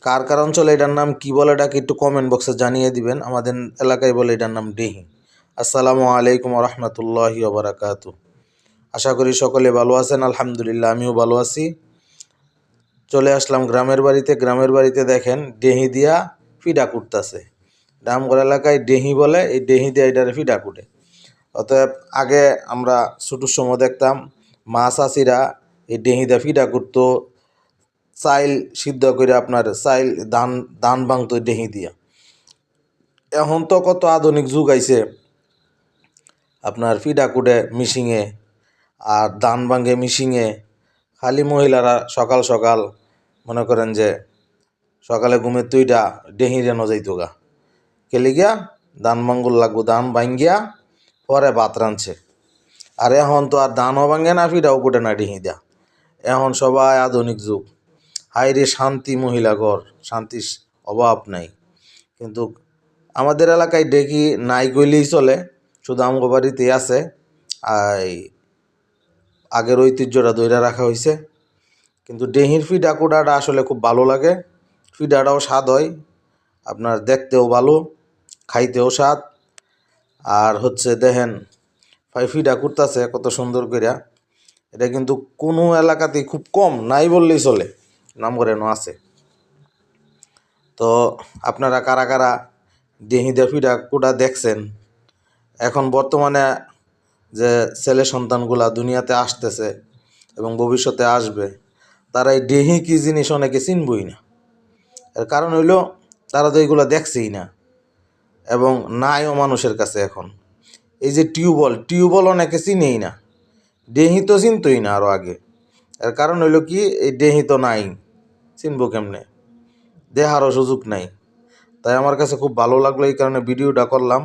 কার কার অঞ্চলে এটার নাম কি বলে এটাকে একটু কমেন্ট বক্সে জানিয়ে দিবেন। আমাদের এলাকায় বলে এটার নাম ডেহি। আসসালামু আলাইকুম রহমতুল্লাহি ওবরাকাতু। আশা করি সকলে ভালো আছেন। আলহামদুলিল্লাহ, আমিও ভালো আছি। চলে আসলাম গ্রামের বাড়িতে। গ্রামের বাড়িতে দেখেন ডেহি দিয়া ফিডা কুটতেছে। ডামগড় এলাকায় ডেহি বলে, এই ডেহি দিয়ে এটারে ফিডা কুটে। অতএব আগে আমরা ছোটোর সময় দেখতাম মা চাষিরা এই ডেহি দিয়ে ফিডা কুটতো, চাইল সিদ্ধ করে আপনার চাইল ধান ধান ভাঙতো ডেহি দিয়া। এখন তো কত আধুনিক যুগ আইছে, আপনার ফিডা কুটে মিশিংয়ে আর ধান ভাঙে মিশিংয়ে। খালি মহিলারা সকাল সকাল মনে করেন যে সকালে ঘুমের তুইটা ডেহি রেনো যাইতো গা, কেলি গিয়া ধান ভাঙ্গুল লাগবো, ধান ভাঙ্গিয়া পরে ভাত রাঁধছে। আর এখন তো আর ধানও ভাঙে না, ফিডাও কুটে না ডেহি দেয়া। এখন সবাই আধুনিক যুগ। হাইরে শান্তি মহিলা ঘর, শান্তির অভাব নাই। কিন্তু আমাদের এলাকায় ডেকি নাই কইলেই চলে, শুধু আমগো বাড়িতেই আছে। এই আগের ঐতিহ্যটা ধইরা রাখা হয়েছে। কিন্তু ডেহির ফিডা কুটাটা আসলে খুব ভালো লাগে। ফিডাটাও স্বাদ হয়, আপনার দেখতেও ভালো, খাইতেও স্বাদ। আর হচ্ছে দেখেন ফিডা কুটতাছে কত সুন্দর কইরা। এটা কিন্তু কোনো এলাকাতেই খুব কম, নাই বললেই চলে, নাম করে আছে। তো আপনারা কারা কারা ডেহিদা ফিডা কুটা দেখছেন? এখন বর্তমানে যে ছেলে সন্তানগুলা দুনিয়াতে আসতেছে এবং ভবিষ্যতে আসবে, তারা এই ডেহি কী জিনিস অনেকে চিনবই না। এর কারণ হইল তারা তো এইগুলো দেখছেই না এবং নাইও মানুষের কাছে। এখন এই যে টিউবওয়েল অনেকে চিনেই না, ডেহি তো চিনতই না আরও আগে। এর কারণ হইল কি, এই ডেহি তো নাই, চিনবো কেমনে, দেখারও সুযোগ নাই। তাই আমার কাছে খুব ভালো লাগলো, এই কারণে ভিডিওটা করলাম।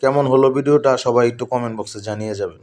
কেমন হলো ভিডিওটা সবাই একটু কমেন্ট বক্সে জানিয়ে যাবেন।